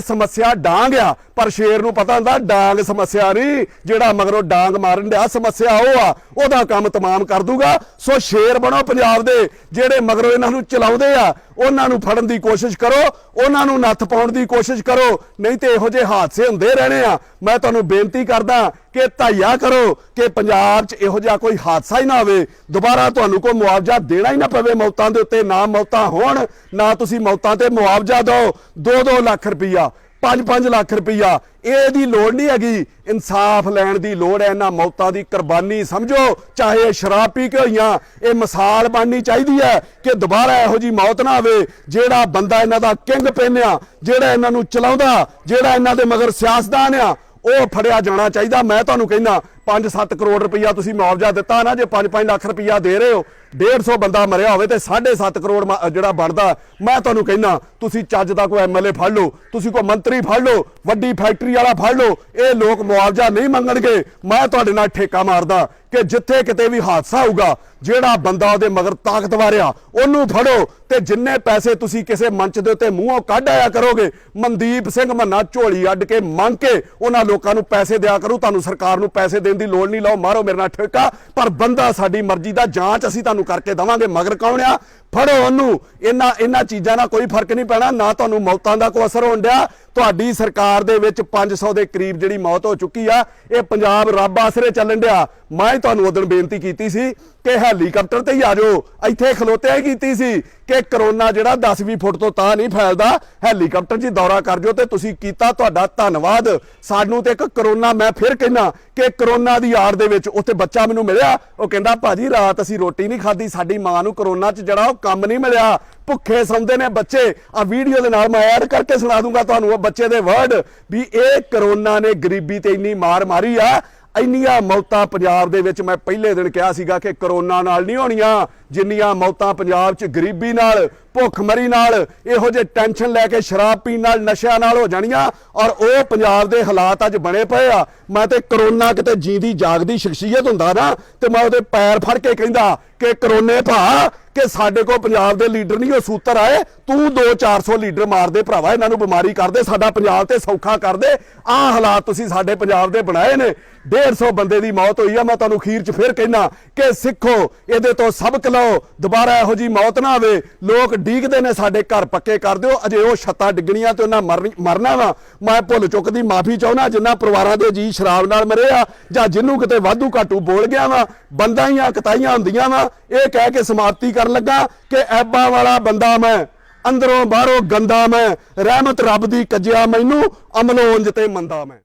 ਸਮੱਸਿਆ ਡਾਂਗ ਆ, ਪਰ ਸ਼ੇਰ ਨੂੰ ਪਤਾ ਹੁੰਦਾ ਡਾਂਗ ਸਮੱਸਿਆ ਨਹੀਂ, ਜਿਹੜਾ ਮਗਰੋਂ ਡਾਂਗ ਮਾਰਨ ਡਿਆ ਸਮੱਸਿਆ ਉਹ ਆ, ਉਹਦਾ ਕੰਮ ਤਮਾਮ ਕਰ ਦੂਗਾ। ਸੋ ਸ਼ੇਰ ਬਣੋ ਪੰਜਾਬ ਦੇ, ਜਿਹੜੇ ਮਗਰੋਂ ਇਹਨਾਂ ਨੂੰ ਚਲਾਉਂਦੇ ਆ ਉਹਨਾਂ ਨੂੰ ਫੜਨ ਦੀ ਕੋਸ਼ਿਸ਼ ਕਰੋ, ਉਹਨਾਂ ਨੂੰ ਨੱਥ ਪਾਉਣ ਦੀ ਕੋਸ਼ਿਸ਼ ਕਰੋ, ਨਹੀਂ ਤੇ ਇਹੋ ਜਿਹੇ ਹਾਦਸੇ ਹੁੰਦੇ ਰਹਿਣੇ ਆ। ਮੈਂ ਤੁਹਾਨੂੰ ਬੇਨਤੀ ਕਰਦਾ ਕਿ ਧਾਇਆ ਕਰੋ ਕਿ ਪੰਜਾਬ 'ਚ ਇਹੋ ਜਿਹਾ ਕੋਈ ਹਾਦਸਾ ਹੀ ਨਾ ਹੋਵੇ, ਦੁਬਾਰਾ ਤੁਹਾਨੂੰ ਕੋਈ ਮੁਆਵਜ਼ਾ ਦੇਣਾ ਹੀ ਨਾ ਪਵੇ ਮੌਤਾਂ ਦੇ ਉੱਤੇ। ਨਾ ਮੌਤਾਂ ਹੋਣ, ਨਾ ਤੁਸੀਂ ਮੌਤਾਂ ਤੇ ਮੁਆਵਜ਼ਾ ਦਿਓ 2-2 ਲੱਖ ਰੁਪਈਆ, 5-5 ਲੱਖ ਰੁਪਈਆ। ਇਹਦੀ ਲੋੜ ਨਹੀਂ ਹੈਗੀ, ਇਨਸਾਫ ਲੈਣ ਦੀ ਲੋੜ ਹੈ। ਇਹਨਾਂ ਮੌਤਾਂ ਦੀ ਕੁਰਬਾਨੀ ਸਮਝੋ, ਚਾਹੇ ਇਹ ਸ਼ਰਾਬ ਪੀ ਕੇ ਹੋਈਆਂ। ਇਹ ਮਿਸਾਲ ਬਣਨੀ ਚਾਹੀਦੀ ਹੈ ਕਿ ਦੁਬਾਰਾ ਇਹੋ ਜੀ ਮੌਤ ਨਾ ਆਵੇ। ਜਿਹੜਾ ਬੰਦਾ ਇਹਨਾਂ ਦਾ ਕਿੰਗ ਪਿਨ ਆ, ਜਿਹੜਾ ਇਹਨਾਂ ਨੂੰ ਚਲਾਉਂਦਾ, ਜਿਹੜਾ ਇਹਨਾਂ ਦੇ ਮਗਰ ਸਿਆਸਤਦਾਨ ਆ, ਉਹ ਫੜਿਆ ਜਾਣਾ ਚਾਹੀਦਾ। ਮੈਂ ਤੁਹਾਨੂੰ ਕਹਿੰਦਾ 5-7 ਕਰੋੜ ਰੁਪਈਆ ਤੁਸੀਂ ਮੁਆਵਜ਼ਾ ਦਿੱਤਾ ਨਾ, ਜੇ 5-5 ਲੱਖ ਰੁਪਈਆ ਦੇ ਰਹੇ ਹੋ, 150 ਬੰਦਾ ਮਰਿਆ ਹੋਵੇ ਤੇ 7.5 ਕਰੋੜ ਜਿਹੜਾ ਬਣਦਾ, ਮੈਂ ਤੁਹਾਨੂੰ ਕਹਿੰਦਾ ਤੁਸੀਂ ਚੱਜ ਦਾ ਕੋਈ ਐਮਐਲਏ ਫੜ ਲਓ, ਤੁਸੀਂ ਕੋਈ ਮੰਤਰੀ ਫੜ ਲਓ, ਵੱਡੀ ਫੈਕਟਰੀ ਵਾਲਾ ਫੜ ਲਓ। ਇਹ ਲੋਕ ਮੁਆਵਜ਼ਾ ਨਹੀਂ ਮੰਗਣਗੇ। ਮੈਂ ਤੁਹਾਡੇ ਨਾਲ ਠੇਕਾ ਮਾਰਦਾ ਕਿ ਜਿੱਥੇ ਕਿਤੇ ਵੀ ਹਾਦਸਾ ਹੋਊਗਾ, ਜਿਹੜਾ ਬੰਦਾ ਉਹਦੇ ਮਗਰ ਤਾਕਤਵਰ ਆ ਉਹਨੂੰ ਫੜੋ, ਤੇ ਜਿੰਨੇ ਪੈਸੇ ਤੁਸੀਂ ਕਿਸੇ ਮੰਚ ਦੇ ਉੱਤੇ ਮੂੰਹੋਂ ਕੱਢ ਆਇਆ ਕਰੋਗੇ, ਮਨਦੀਪ ਸਿੰਘ ਮੰਨਾ ਝੋਲੀ ਅੱਡ ਕੇ ਮੰਗ ਕੇ ਉਹਨਾਂ ਲੋਕਾਂ ਨੂੰ ਪੈਸੇ ਦਿਆ ਕਰੂ। ਤੁਹਾਨੂੰ ਸਰਕਾਰ ਨੂੰ ਪੈਸੇ ਦੇਣ ਦੀ ਲੋੜ ਨਹੀਂ, ਲਾਓ ਮਾਰੋ ਮੇਰੇ ਨਾਲ ਠੇਕਾ, ਪਰ ਬੰਦਾ ਸਾਡੀ ਮਰਜ਼ੀ ਦਾ, ਜਾਂਚ ਅਸੀਂ ਤੁਹਾਨੂੰ ਕਰਕੇ ਦਵਾਂਗੇ। ਮਗਰ ਕੌਣ ਆ? ਫੜੋ ਉਹਨੂੰ। ਇਹਨਾਂ ਚੀਜ਼ਾਂ ਨਾਲ ਕੋਈ ਫਰਕ ਨਹੀਂ ਪੈਣਾ, ਨਾ ਤੁਹਾਨੂੰ ਮੌਤਾਂ ਦਾ ਕੋਈ ਅਸਰ ਹੋਣ ਡਿਆ ਤੁਹਾਡੀ ਸਰਕਾਰ ਦੇ ਵਿੱਚ 500 ਦੇ ਕਰੀਬ ਜਿਹੜੀ ਮੌਤ ਹੋ ਚੁੱਕੀ ਆ। ਇਹ ਪੰਜਾਬ ਰੱਬ ਆਸਰੇ ਚੱਲਣ ਡਿਆ। ਮੈਂ ਤੁਹਾਨੂੰ ਉਦੋਂ ਬੇਨਤੀ ਕੀਤੀ ਸੀ ਕਿ ਹੈਲੀਕਾਪਟਰ ਤੇ ਹੀ ਆ ਜਾਓ, ਇੱਥੇ ਖਲੋਤਿਆਂ ਹੀ ਕੀਤੀ ਸੀ ਕਿ ਕਰੋਨਾ ਜਿਹੜਾ 10-20 ਫੁੱਟ ਤੋਂ ਤਾਂ ਨਹੀਂ ਫੈਲਦਾ, ਹੈਲੀਕਾਪਟਰ 'ਚ ਦੌਰਾ ਕਰ ਜਾਓ। ਤੇ ਤੁਸੀਂ ਕੀਤਾ, ਤੁਹਾਡਾ ਧੰਨਵਾਦ। ਸਾਨੂੰ ਤੇ ਇੱਕ ਕਰੋਨਾ, ਮੈਂ ਫਿਰ ਕਹਿਣਾ ਕਿ ਕਰੋਨਾ ਦੀ ਆੜ ਦੇ ਵਿੱਚ ਉੱਥੇ ਬੱਚਾ ਮੈਨੂੰ ਮਿਲਿਆ, ਉਹ ਕਹਿੰਦਾ ਭਾਜੀ ਰਾਤ ਅਸੀਂ ਰੋਟੀ ਨਹੀਂ ਖਾਧੀ, ਸਾਡੀ ਮਾਂ ਨੂੰ ਕਰੋਨਾ 'ਚ ਜਿਹੜਾ ਉਹ ਕੰਮ ਨਹੀਂ ਮਿਲਿਆ, ਭੁੱਖੇ ਸੌਂਦੇ ਨੇ ਬੱਚੇ। ਆ ਵੀਡੀਓ ਦੇ ਨਾਲ ਮੈਂ ਐਡ ਕਰਕੇ ਸੁਣਾ ਦੂੰਗਾ ਤੁਹਾਨੂੰ ਉਹ ਬੱਚੇ ਦੇ ਵਰਡ ਵੀ ਇਹ ਕਰੋਨਾ ਨੇ ਗਰੀਬੀ ਤੇ ਇੰਨੀ ਮਾਰ ਮਾਰੀ ਆ। ਇੰਨੀਆਂ ਮੌਤਾਂ ਪੰਜਾਬ ਦੇ ਵਿੱਚ ਮੈਂ ਪਹਿਲੇ ਦਿਨ ਕਿਹਾ ਸੀਗਾ ਕਿ ਕਰੋਨਾ ਨਾਲ ਨਹੀਂ ਹੋਣੀਆਂ ਜਿੰਨੀਆਂ ਮੌਤਾਂ ਪੰਜਾਬ 'ਚ ਗਰੀਬੀ ਨਾਲ, ਭੁੱਖਮਰੀ ਨਾਲ, ਇਹੋ ਜਿਹੇ ਟੈਨਸ਼ਨ ਲੈ ਕੇ ਸ਼ਰਾਬ ਪੀਣ ਨਾਲ, ਨਸ਼ਿਆਂ ਨਾਲ ਹੋ ਜਾਣੀਆਂ। ਔਰ ਉਹ ਪੰਜਾਬ ਦੇ ਹਾਲਾਤ ਅੱਜ ਬਣੇ ਪਏ ਆ। ਮੈਂ ਤੇ ਕਰੋਨਾ ਕਿਤੇ ਜੀਂਦੀ ਜਾਗਦੀ ਸ਼ਖਸੀਅਤ ਹੁੰਦਾ ਨਾ ਤੇ ਮੈਂ ਉਹਦੇ ਪੈਰ ਫੜ ਕੇ ਕਹਿੰਦਾ ਕਿ ਕਰੋਨੇ ਭਾ ਕਿ ਸਾਡੇ ਕੋਲ ਪੰਜਾਬ ਦੇ ਲੀਡਰ ਨਹੀਂ ਉਹ ਸੂਤਰ ਆਏ, ਤੂੰ 200-400 ਲੀਡਰ ਮਾਰ ਦੇ ਭਰਾਵਾ, ਇਹਨਾਂ ਨੂੰ ਬਿਮਾਰੀ ਕਰ ਦੇ, ਸਾਡਾ ਪੰਜਾਬ ਤੇ ਸੌਖਾ ਕਰ ਦੇ। ਆਹ ਹਾਲਾਤ ਤੁਸੀਂ ਸਾਡੇ ਪੰਜਾਬ ਦੇ ਬਣਾਏ ਨੇ। 150 ਬੰਦੇ ਦੀ ਮੌਤ ਹੋਈ ਆ। ਮੈਂ ਤੁਹਾਨੂੰ ਅਖੀਰ 'ਚ ਫਿਰ ਕਹਿਣਾ ਕਿ ਸਿੱਖੋ, ਇਹਦੇ ਤੋਂ ਸਬਕ ਲਓ, ਦੁਬਾਰਾ ਇਹੋ ਜੀ ਮੌਤ ਨਾ ਆਵੇ। ਲੋਕ ਡੀਕਦੇ ਨੇ ਸਾਡੇ ਘਰ ਪੱਕੇ ਕਰ ਦਿਓ, ਅਜੇ ਉਹ ਛੱਤਾਂ ਡਿੱਗਣੀਆਂ ਤੇ ਉਹਨਾਂ ਮਰਨਾ ਵਾ। ਮੈਂ ਭੁੱਲ ਚੁੱਕ ਦੀ ਮਾਫੀ ਚਾਹੁੰਦਾ ਜਿਨ੍ਹਾਂ ਪਰਿਵਾਰਾਂ ਦੇ ਜੀ ਸ਼ਰਾਬ ਨਾਲ ਮਰੇ ਆ ਜਾਂ ਜਿਹਨੂੰ ਕਿਤੇ ਵਾਧੂ ਘਾਟੂ ਬੋਲ ਗਿਆ ਵਾ। ਬੰਦਾਈਆਂ ਕਤਾਈਆਂ ਹੁੰਦੀਆਂ ਵਾ, ਇਹ ਕਹਿ ਕੇ ਸਮਾਪਤੀ ਕਰਨ ਲੱਗਾ ਕਿ ਐਬਾਂ ਵਾਲਾ ਬੰਦਾ ਮੈਂ, ਅੰਦਰੋਂ ਬਾਹਰੋਂ ਗੰਦਾ ਮੈਂ, ਰਹਿਮਤ ਰੱਬ ਦੀ ਕੱਜਿਆ ਮੈਨੂੰ, ਅਮਲੋਂ ਉਂਝ ਤੇ ਮੰਦਾ ਮੈਂ।